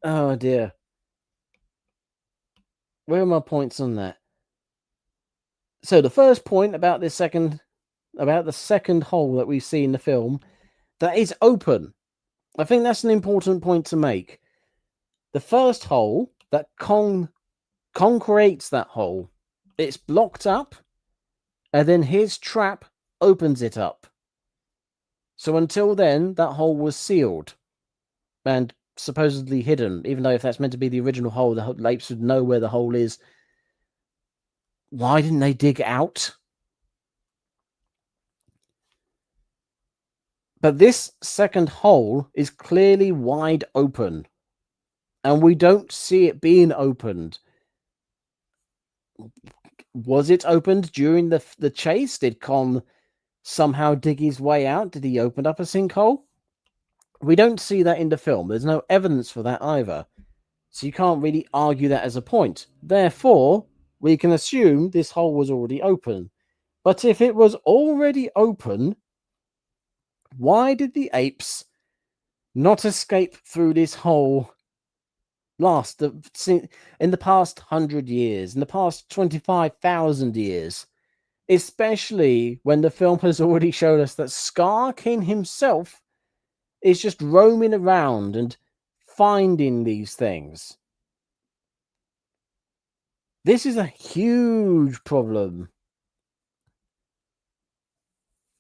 Oh dear. Where are my points on that? So the first point about the second hole that we see in the film, that is open. I think that's an important point to make. The first hole, that Kong creates that hole. It's blocked up, and then his trap opens it up. So until then, that hole was sealed and supposedly hidden, even though if that's meant to be the original hole, the apes would know where the hole is. Why didn't they dig out? But this second hole is clearly wide open, and we don't see it being opened. Was it opened during the chase? Did Kong somehow dig his way out? Did he open up a sinkhole? We don't see that in the film. There's no evidence for that either. So you can't really argue that as a point. Therefore, we can assume this hole was already open. But if it was already open, why did the apes not escape through this hole in the past 100 years, in the past 25,000 years? Especially when the film has already showed us that Scar King himself is just roaming around and finding these things. This is a huge problem.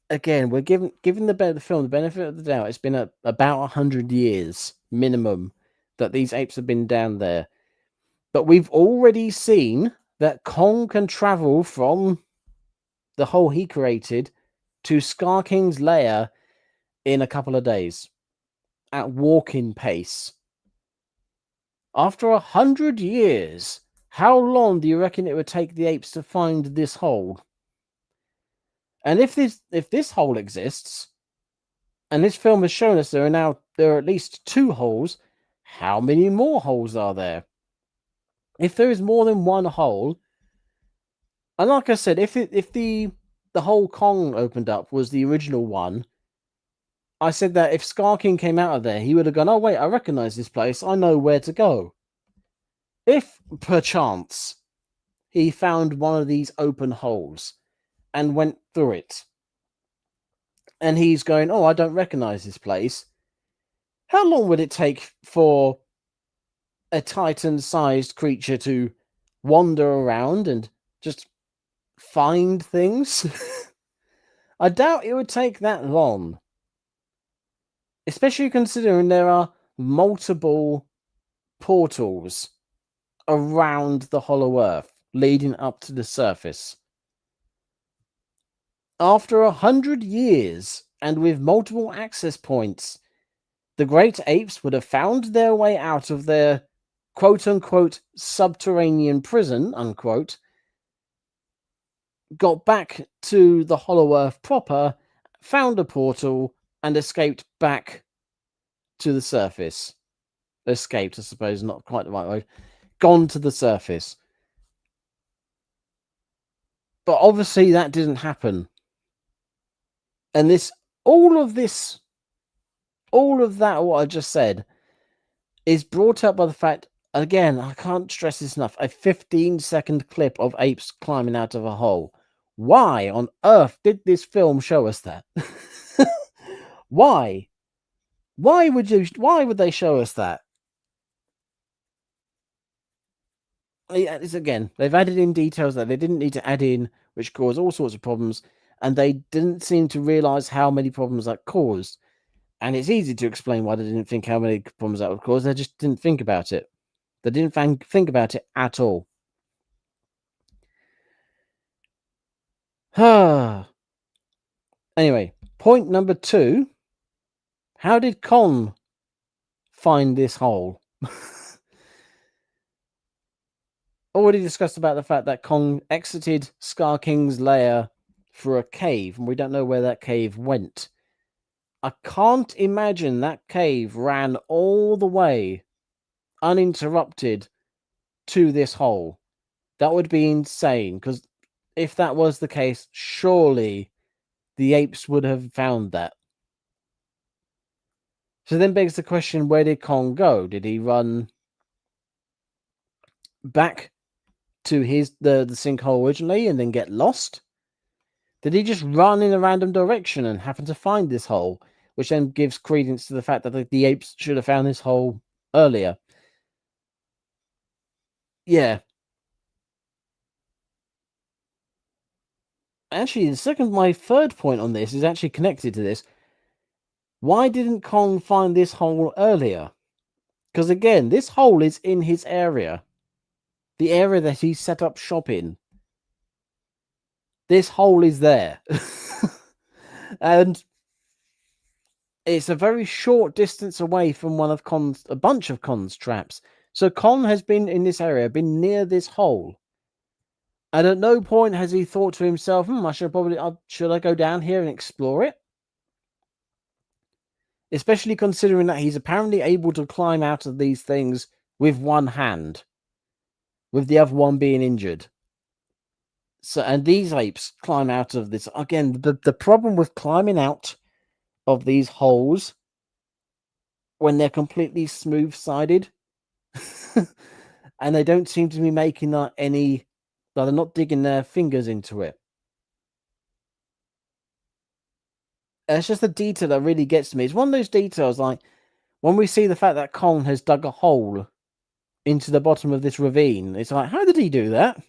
Again, we're giving the film the benefit of the doubt. It's been about 100 years minimum that these apes have been down there. But we've already seen that Kong can travel from the hole he created to Scar King's lair in a couple of days at walking pace. After 100 years, how long do you reckon it would take the apes to find this hole? And if this hole exists, and this film has shown us there are at least 2 holes, how many more holes are there? If there is more than one hole, and like I said, if the hole Kong opened up was the original one, I said that if Scar King came out of there, he would have gone, oh wait, I recognize this place, I know where to go. If perchance he found one of these open holes and went through it, and he's going, oh, I don't recognize this place, how long would it take for a Titan-sized creature to wander around and just find things? I doubt it would take that long. Especially considering there are multiple portals around the Hollow Earth leading up to the surface. After 100 years, and with multiple access points, the great apes would have found their way out of their quote-unquote subterranean prison, unquote, got back to the Hollow Earth proper, found a portal, and escaped back to the surface. Escaped, I suppose, not quite the right word. Gone to the surface. But obviously that didn't happen. And all of that, what I just said, is brought up by the fact, again, I can't stress this enough, a 15-second clip of apes climbing out of a hole. Why on earth did this film show us that? Why? Why would they show us that? It's, again, they've added in details that they didn't need to add in, which caused all sorts of problems, and they didn't seem to realize how many problems that caused. And it's easy to explain why they didn't think how many problems that would cause. They just didn't think about it. They didn't think about it at all. Anyway, point number 2. How did Kong find this hole? Already discussed about the fact that Kong exited Scar King's lair through a cave, and we don't know where that cave went. I can't imagine that cave ran all the way, uninterrupted, to this hole. That would be insane, because if that was the case, surely the apes would have found that. So then begs the question, where did Kong go? Did he run back to the sinkhole originally and then get lost? Did he just run in a random direction and happen to find this hole, which then gives credence to the fact that the apes should have found this hole earlier? Yeah. Actually, my third point on this is actually connected to this. Why didn't Kong find this hole earlier? Because again, this hole is in his area. The area that he set up shop in. This hole is there. And it's a very short distance away from a bunch of Kong's traps. So Kong has been in this area, been near this hole. And at no point has he thought to himself, should I go down here and explore it? Especially considering that he's apparently able to climb out of these things with one hand, with the other one being injured. So, and these apes climb out of this. Again, the problem with climbing out of these holes when they're completely smooth-sided and they don't seem to be making they're not digging their fingers into it. It's just a detail that really gets to me. It's one of those details, like when we see the fact that Kong has dug a hole into the bottom of this ravine. It's like, how did he do that?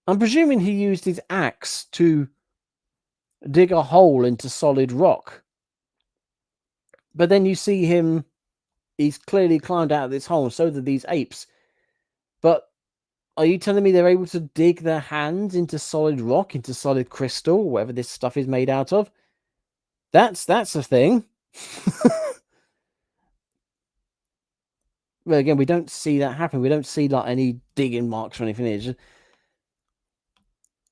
I'm presuming he used his axe to dig a hole into solid rock. But then you see him, he's clearly climbed out of this hole, and so did these apes. But are you telling me they're able to dig their hands into solid rock, into solid crystal, whatever this stuff is made out of? That's a thing. Well, again, we don't see that happen. We don't see like any digging marks or anything. It's just,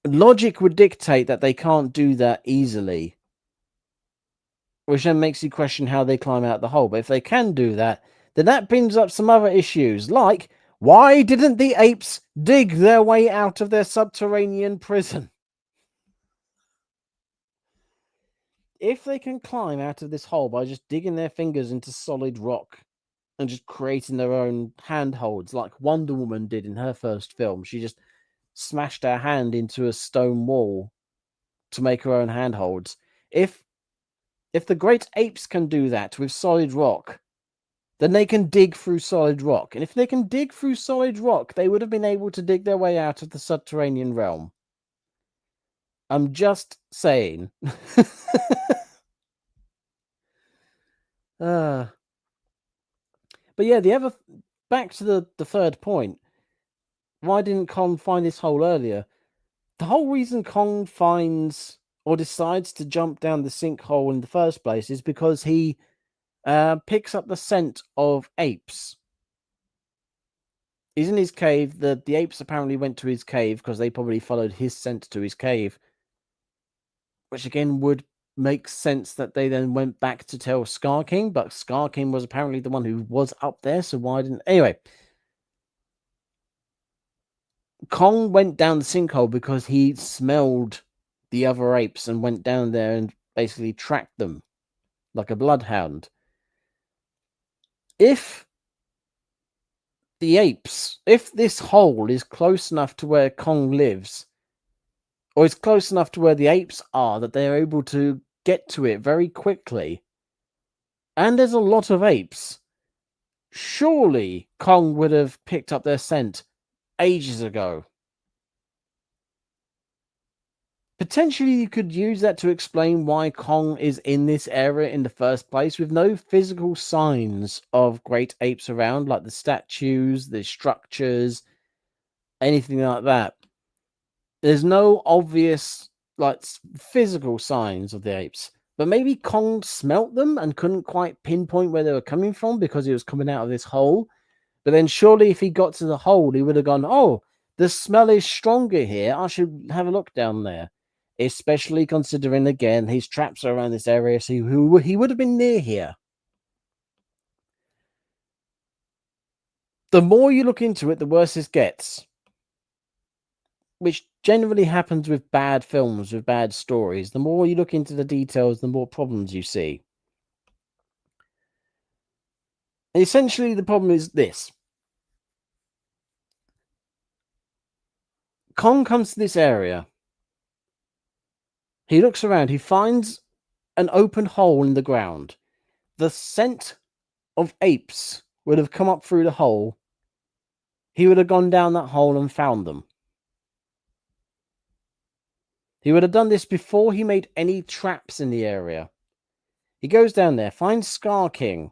logic would dictate that they can't do that easily, which then makes you question how they climb out the hole. But if they can do that, then that brings up some other issues, like why didn't the apes dig their way out of their subterranean prison? If they can climb out of this hole by just digging their fingers into solid rock and just creating their own handholds, like Wonder Woman did in her first film, she just smashed her hand into a stone wall to make her own handholds. If the great apes can do that with solid rock, then they can dig through solid rock. And if they can dig through solid rock, they would have been able to dig their way out of the subterranean realm. I'm just saying. But yeah, back to the third point. Why didn't Kong find this hole earlier? The whole reason Kong finds or decides to jump down the sinkhole in the first place is because he picks up the scent of apes. He's in his cave. The apes apparently went to his cave because they probably followed his scent to his cave, which again would make sense that they then went back to tell Scar King, but Scar King was apparently the one who was up there, so why didn't... Anyway, Kong went down the sinkhole because he smelled the other apes and went down there and basically tracked them like a bloodhound. If this hole is close enough to where Kong lives, or is close enough to where the apes are that they're able to get to it very quickly, and there's a lot of apes, surely Kong would have picked up their scent ages ago. Potentially, you could use that to explain why Kong is in this area in the first place, with no physical signs of great apes around, like the statues, the structures, anything like that. There's no obvious, like, physical signs of the apes. But maybe Kong smelt them and couldn't quite pinpoint where they were coming from because he was coming out of this hole. But then surely if he got to the hole, he would have gone, oh, the smell is stronger here. I should have a look down there. Especially considering, again, his traps are around this area, so he would have been near here. The more you look into it, the worse it gets. Which generally happens with bad films, with bad stories. The more you look into the details, the more problems you see. Essentially, the problem is this. Kong comes to this area. He looks around. He finds an open hole in the ground. The scent of apes would have come up through the hole. He would have gone down that hole and found them. He would have done this before he made any traps in the area. He goes down there, finds Scar King.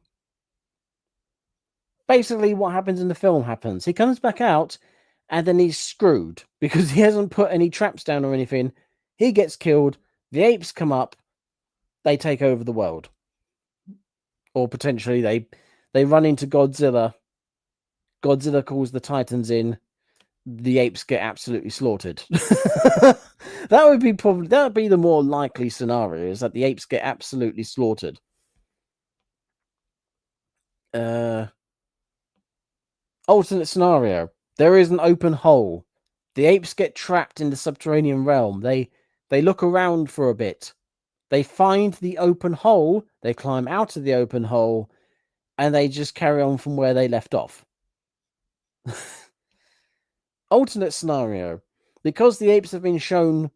Basically, what happens in the film happens. He comes back out, and then he's screwed because he hasn't put any traps down or anything. He gets killed. The apes come up. They take over the world. Or potentially they run into Godzilla. Godzilla calls the Titans in. The apes get absolutely slaughtered. That would be the more likely scenario, is that the apes get absolutely slaughtered. Alternate scenario. There is an open hole. The apes get trapped in the subterranean realm. They look around for a bit. They find the open hole. They climb out of the open hole, and they just carry on from where they left off. Alternate scenario. Because the apes have been shown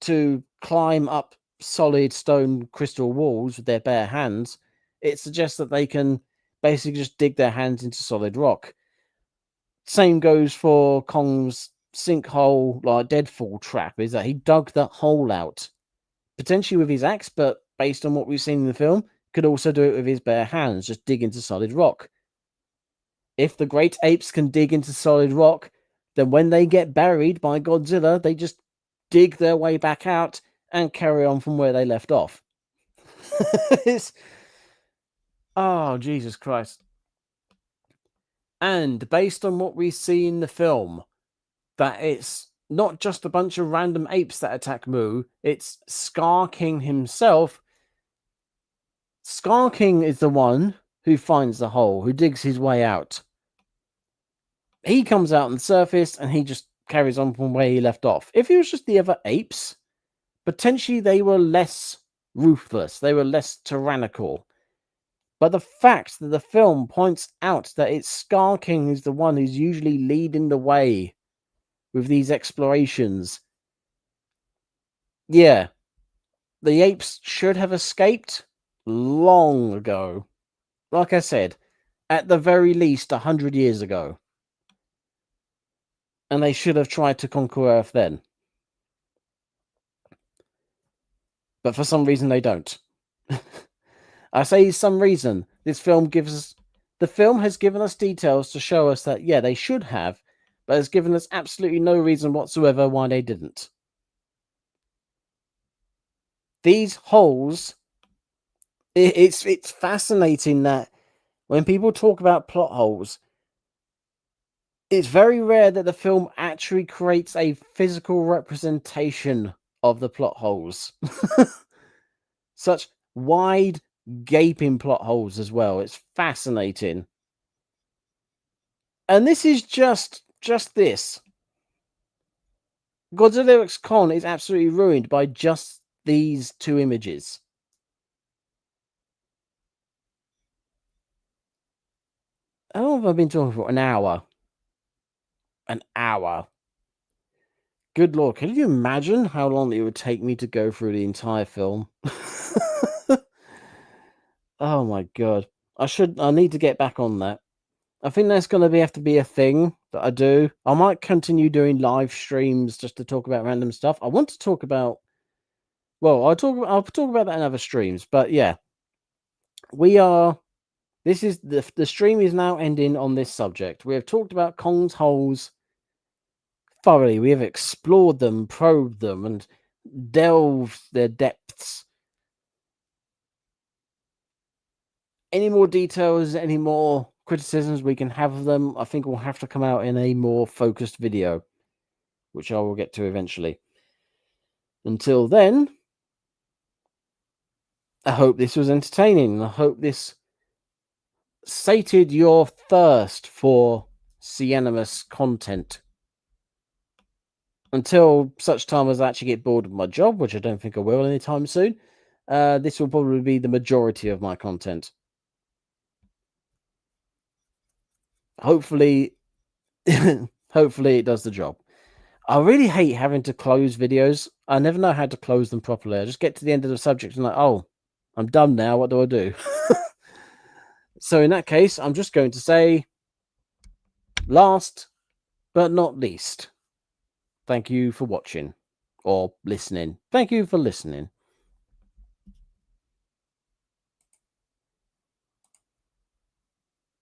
to climb up solid stone crystal walls with their bare hands, it suggests that they can basically just dig their hands into solid rock. Same goes for Kong's sinkhole, like deadfall trap, is that he dug that hole out, potentially with his axe, but based on what we've seen in the film, could also do it with his bare hands, just dig into solid rock. If the great apes can dig into solid rock, then when they get buried by Godzilla, they just dig their way back out and carry on from where they left off. Oh, Jesus Christ. And based on what we see in the film, that it's not just a bunch of random apes that attack Mu, it's Scar King himself. Scar King is the one who finds the hole, who digs his way out. He comes out on the surface and he just carries on from where he left off. If it was just the other apes, potentially they were less ruthless, they were less tyrannical. But the fact that the film points out that it's Scar King who's the one who's usually leading the way with these explorations. Yeah, the apes should have escaped long ago. Like I said, at the very least 100 years ago. And they should have tried to conquer Earth then. But for some reason they don't. I say some reason. The film has given us details to show us that, yeah, they should have, but has given us absolutely no reason whatsoever why they didn't. These holes, it's fascinating that when people talk about plot holes, it's very rare that the film actually creates a physical representation of the plot holes. Such wide, gaping plot holes as well. It's fascinating. And this is just this. Godzilla X Kong is absolutely ruined by just these two images. How long have I been talking for? An hour. An hour. Good lord, can you imagine how long it would take me to go through the entire film? Oh my god. I need to get back on that. I think that's going to have to be a thing that I do. I might continue doing live streams just to talk about random stuff. I want to talk about, well, I'll talk about that in other streams, but yeah. This is the stream is now ending on this subject. We have talked about Kong's holes thoroughly. We have explored them, probed them, and delved their depths. Any more details, any more criticisms we can have of them, I think will have to come out in a more focused video, which I will get to eventually. Until then, I hope this was entertaining. I hope this sated your thirst for Animus content. Until such time as I actually get bored of my job, which I don't think I will anytime soon, this will probably be the majority of my content. Hopefully, hopefully it does the job. I really hate having to close videos. I never know how to close them properly. I just get to the end of the subject and like, oh, I'm done now. What do I do? So in that case, I'm just going to say, last but not least, thank you for watching or listening. Thank you for listening.